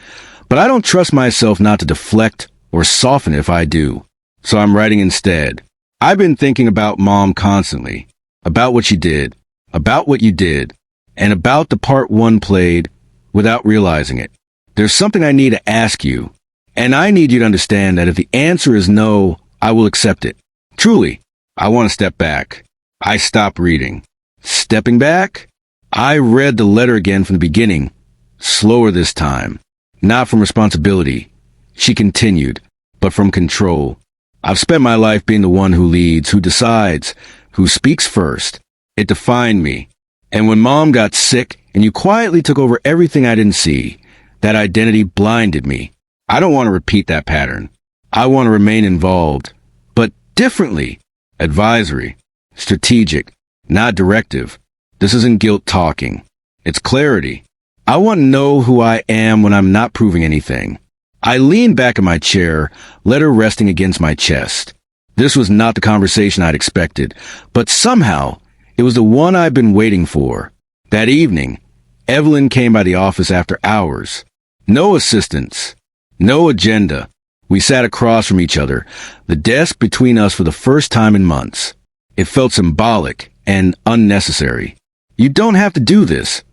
but I don't trust myself not to deflect or soften if I do. So I'm writing instead. I've been thinking about Mom constantly, about what she did, about what you did, and about the part one played without realizing it. There's something I need to ask you, and I need you to understand that if the answer is no, I will accept it. Truly, I want to step back. I stopped reading. Stepping back? I read the letter again from the beginning, slower this time. Not from responsibility, she continued, but from control. I've spent my life being the one who leads, who decides, who speaks first. It defined me. And when Mom got sick and you quietly took over everything I didn't see, that identity blinded me. I don't want to repeat that pattern. I want to remain involved, but differently. Advisory, strategic, not directive. This isn't guilt talking. It's clarity. I want to know who I am when I'm not proving anything. I leaned back in my chair, letter resting against my chest. This was not the conversation I'd expected, but somehow it was the one I'd been waiting for. That evening, Evelyn came by the office after hours. No assistance. No agenda. We sat across from each other, the desk between us for the first time in months. It felt symbolic and unnecessary. You don't have to do this,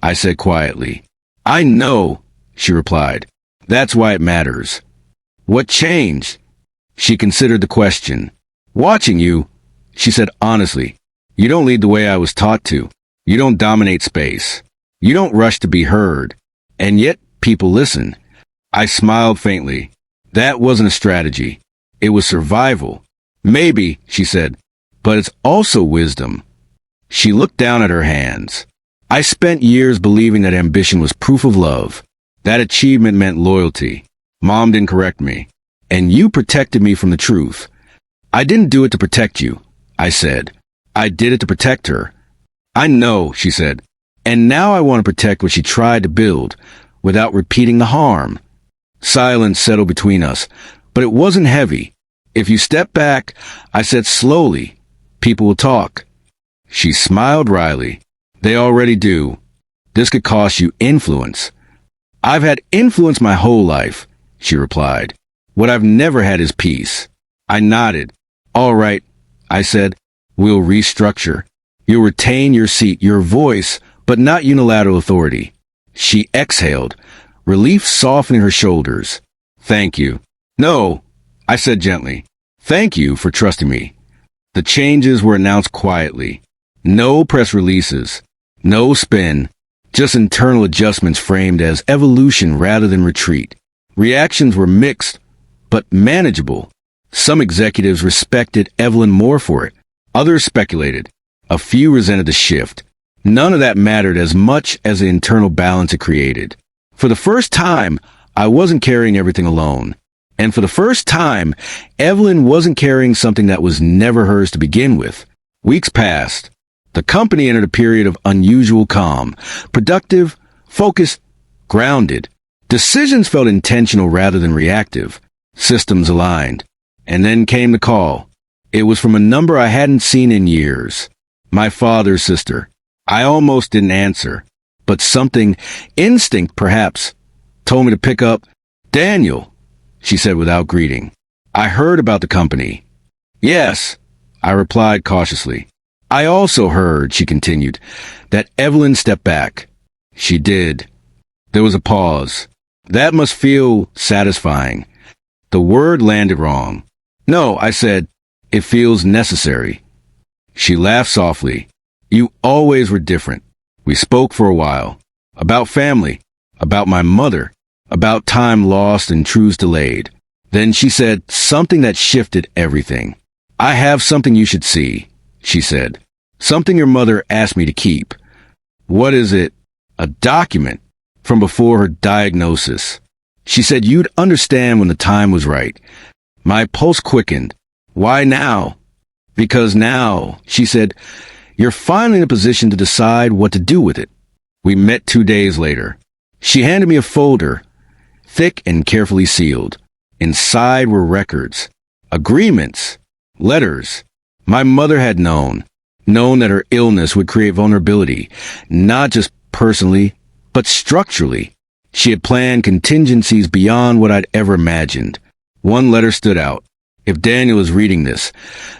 I said quietly. I know, she replied. That's why it matters. What changed? She considered the question. Watching you, she said honestly. You don't lead the way I was taught to. You don't dominate space. You don't rush to be heard. And yet, people listen. I smiled faintly. That wasn't a strategy. It was survival. Maybe, she said, but it's also wisdom. She looked down at her hands. I spent years believing that ambition was proof of love. That achievement meant loyalty. Mom didn't correct me. And you protected me from the truth. I didn't do it to protect you, I said. I did it to protect her. I know, she said. And now I want to protect what she tried to build, without repeating the harm. Silence settled between us, but it wasn't heavy. If you step back, I said slowly, people will talk. She smiled wryly. They already do. This could cost you influence. I've had influence my whole life, she replied. What I've never had is peace. I nodded. All right, I said. We'll restructure. You'll retain your seat, your voice, but not unilateral authority. She exhaled, relief softening her shoulders. Thank you. No, I said gently. Thank you for trusting me. The changes were announced quietly. No press releases. No spin. Just internal adjustments framed as evolution rather than retreat. Reactions were mixed, but manageable. Some executives respected Evelyn more for it. Others speculated. A few resented the shift. None of that mattered as much as the internal balance it created. For the first time, I wasn't carrying everything alone. And for the first time, Evelyn wasn't carrying something that was never hers to begin with. Weeks passed. The company entered a period of unusual calm, productive, focused, grounded. Decisions felt intentional rather than reactive. Systems aligned. And then came the call. It was from a number I hadn't seen in years. My father's sister. I almost didn't answer. But something, instinct perhaps, told me to pick up. Daniel, she said without greeting. I heard about the company. Yes, I replied cautiously. I also heard, she continued, that Evelyn stepped back. She did. There was a pause. That must feel satisfying. The word landed wrong. No, I said, it feels necessary. She laughed softly. You always were different. We spoke for a while. About family. About my mother. About time lost and truths delayed. Then she said something that shifted everything. I have something you should see, she said. Something your mother asked me to keep. What is it? A document from before her diagnosis. She said you'd understand when the time was right. My pulse quickened. Why now? Because now, she said, you're finally in a position to decide what to do with it. We met 2 days later. She handed me a folder, thick and carefully sealed. Inside were records, agreements, letters. My mother had known that her illness would create vulnerability, not just personally, but structurally. She had planned contingencies beyond what I'd ever imagined. One letter stood out. If Daniel is reading this,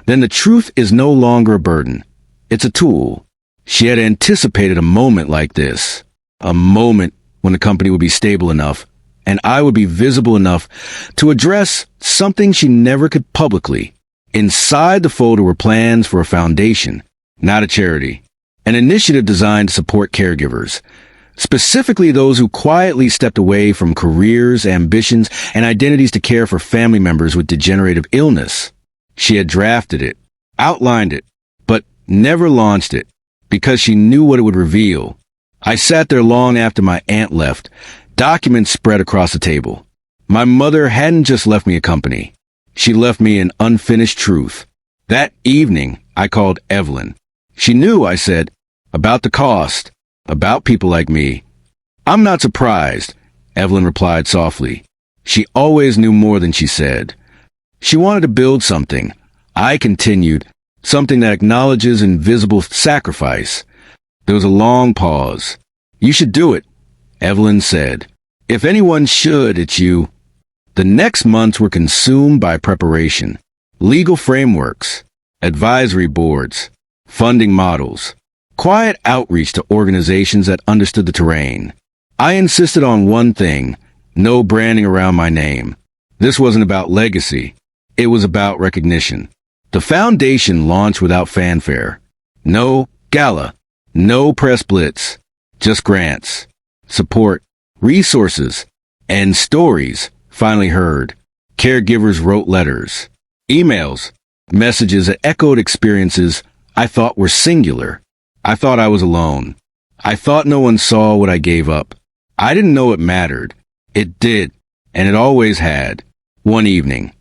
then the truth is no longer a burden. It's a tool. She had anticipated a moment like this, a moment when the company would be stable enough and I would be visible enough to address something she never could publicly. Inside the folder were plans for a foundation, not a charity, an initiative designed to support caregivers, specifically those who quietly stepped away from careers, ambitions, and identities to care for family members with degenerative illness. She had drafted it, outlined it, but never launched it because she knew what it would reveal. I sat there long after my aunt left, documents spread across the table. My mother hadn't just left me a company. She left me an unfinished truth. That evening, I called Evelyn. She knew, I said, about the cost, about people like me. I'm not surprised, Evelyn replied softly. She always knew more than she said. She wanted to build something. I continued, something that acknowledges invisible sacrifice. There was a long pause. You should do it, Evelyn said. If anyone should, it's you. The next months were consumed by preparation, legal frameworks, advisory boards, funding models, quiet outreach to organizations that understood the terrain. I insisted on one thing, no branding around my name. This wasn't about legacy. It was about recognition. The foundation launched without fanfare. No gala, no press blitz, just grants, support, resources, and stories finally heard. Caregivers wrote letters, emails, messages that echoed experiences I thought were singular. I thought I was alone. I thought no one saw what I gave up. I didn't know it mattered. It did, and it always had. One evening,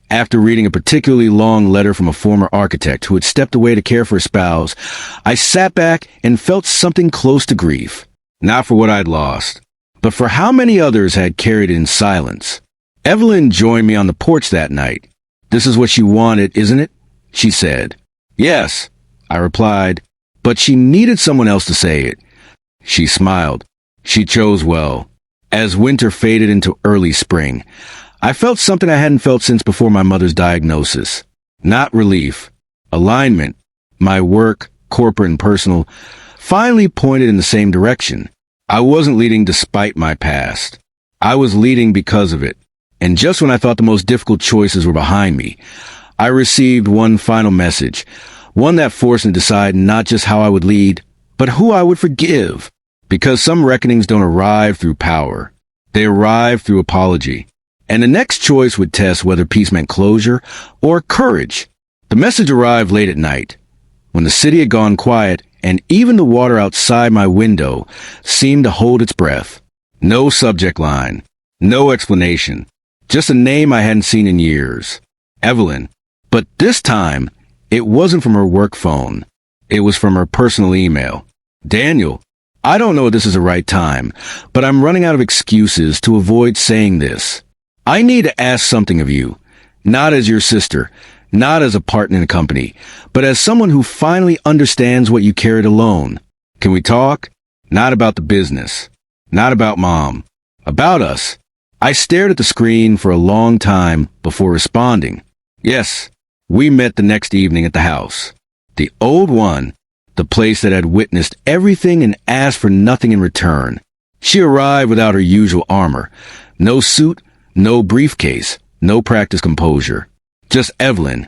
after reading a particularly long letter from a former architect who had stepped away to care for a spouse, I sat back and felt something close to grief. Not for what I'd lost, but for how many others had carried it in silence. Evelyn joined me on the porch that night. This is what she wanted, isn't it? She said. Yes, I replied, but she needed someone else to say it. She smiled. She chose well. As winter faded into early spring, I felt something I hadn't felt since before my mother's diagnosis. Not relief. Alignment. My work, corporate and personal, finally pointed in the same direction. I wasn't leading despite my past. I was leading because of it. And just when I thought the most difficult choices were behind me, I received one final message, one that forced me to decide not just how I would lead, but who I would forgive. Because some reckonings don't arrive through power. They arrive through apology. And the next choice would test whether peace meant closure or courage. The message arrived late at night, when the city had gone quiet and even the water outside my window seemed to hold its breath. No subject line, no explanation, just a name I hadn't seen in years. Evelyn. But this time, it wasn't from her work phone. It was from her personal email. Daniel, I don't know if this is the right time, but I'm running out of excuses to avoid saying this. I need to ask something of you, not as your sister, not as a partner in a company, but as someone who finally understands what you carried alone. Can we talk? Not about the business. Not about Mom. About us. I stared at the screen for a long time before responding. Yes, we met the next evening at the house. The old one, the place that had witnessed everything and asked for nothing in return. She arrived without her usual armor. No suit, no briefcase, no practiced composure. Just Evelyn,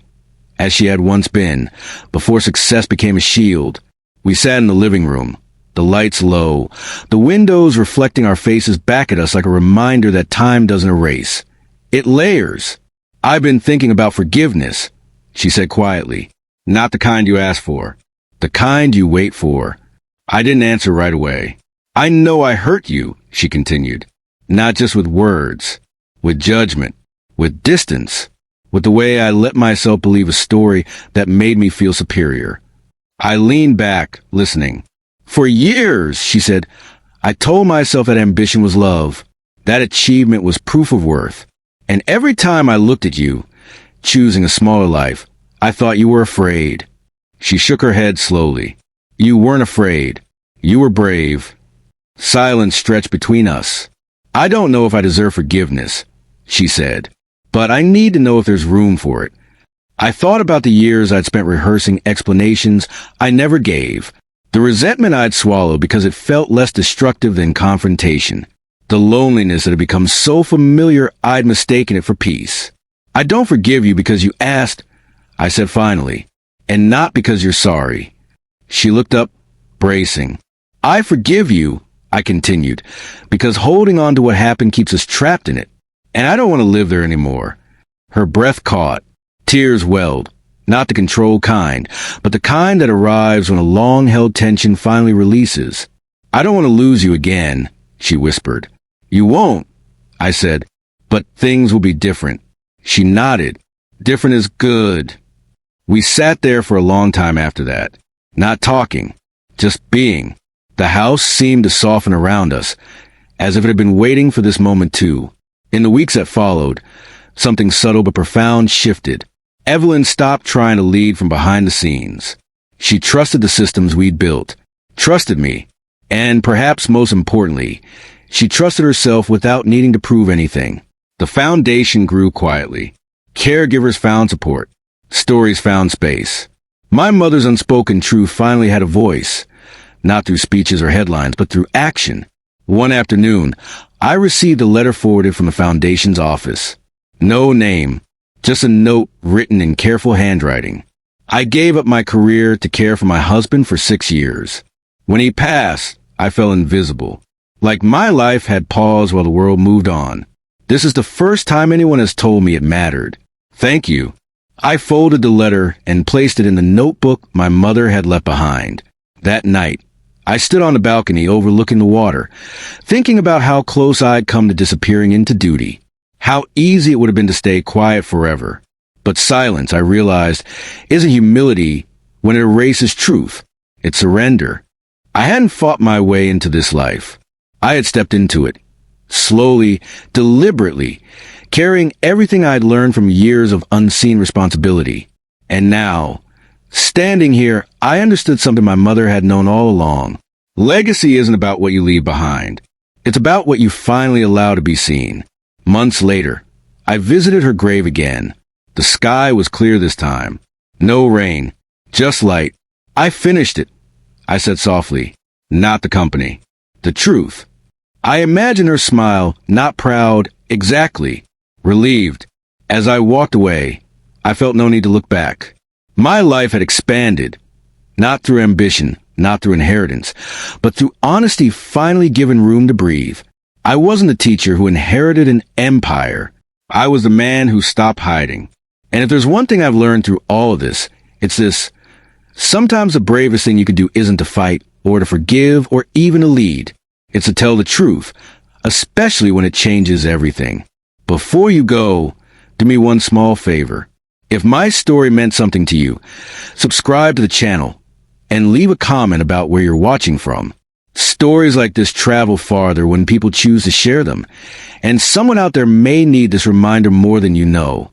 as she had once been, before success became a shield. We sat in the living room, the lights low, the windows reflecting our faces back at us like a reminder that time doesn't erase. It layers. "I've been thinking about forgiveness," she said quietly. "Not the kind you ask for. The kind you wait for." I didn't answer right away. "I know I hurt you," she continued. "Not just with words, with judgment, with distance, with the way I let myself believe a story that made me feel superior." I leaned back, listening. "For years," she said, "I told myself that ambition was love, that achievement was proof of worth. And every time I looked at you, choosing a smaller life, I thought you were afraid." She shook her head slowly. "You weren't afraid. You were brave." Silence stretched between us. "I don't know if I deserve forgiveness," she said, "but I need to know if there's room for it." I thought about the years I'd spent rehearsing explanations I never gave, the resentment I'd swallowed because it felt less destructive than confrontation, the loneliness that had become so familiar I'd mistaken it for peace. "I don't forgive you because you asked," I said finally, "and not because you're sorry." She looked up, bracing. "I forgive you," I continued, "because holding on to what happened keeps us trapped in it, and I don't want to live there anymore." Her breath caught. Tears welled, not the controlled kind, but the kind that arrives when a long-held tension finally releases. "I don't want to lose you again," she whispered. "You won't," I said, "but things will be different." She nodded. "Different is good." We sat there for a long time after that, not talking, just being. The house seemed to soften around us, as if it had been waiting for this moment too. In the weeks that followed, something subtle but profound shifted. Evelyn stopped trying to lead from behind the scenes. She trusted the systems we'd built, trusted me, and perhaps most importantly, she trusted herself without needing to prove anything. The foundation grew quietly. Caregivers found support. Stories found space. My mother's unspoken truth finally had a voice, not through speeches or headlines, but through action. One afternoon, I received a letter forwarded from the Foundation's office. No name, just a note written in careful handwriting. I gave up my career to care for my husband for 6 years. When he passed, I felt invisible, like my life had paused while the world moved on. This is the first time anyone has told me it mattered. Thank you. I folded the letter and placed it in the notebook my mother had left behind. That night, I stood on the balcony overlooking the water, thinking about how close I'd come to disappearing into duty. How easy it would have been to stay quiet forever. But silence, I realized, isn't humility when it erases truth. It's surrender. I hadn't fought my way into this life. I had stepped into it, slowly, deliberately, carrying everything I'd learned from years of unseen responsibility. And now, standing here, I understood something my mother had known all along. Legacy isn't about what you leave behind. It's about what you finally allow to be seen. Months later, I visited her grave again. The sky was clear this time. No rain, just light. "I finished it," I said softly. "Not the company. The truth." I imagined her smile, not proud, exactly, relieved. As I walked away, I felt no need to look back. My life had expanded, not through ambition, not through inheritance, but through honesty finally given room to breathe. I wasn't a teacher who inherited an empire. I was the man who stopped hiding. And if there's one thing I've learned through all of this, it's this. Sometimes the bravest thing you can do isn't to fight, or to forgive, or even to lead. It's to tell the truth, especially when it changes everything. Before you go, do me one small favor. If my story meant something to you, subscribe to the channel, and leave a comment about where you're watching from. Stories like this travel farther when people choose to share them, and someone out there may need this reminder more than you know.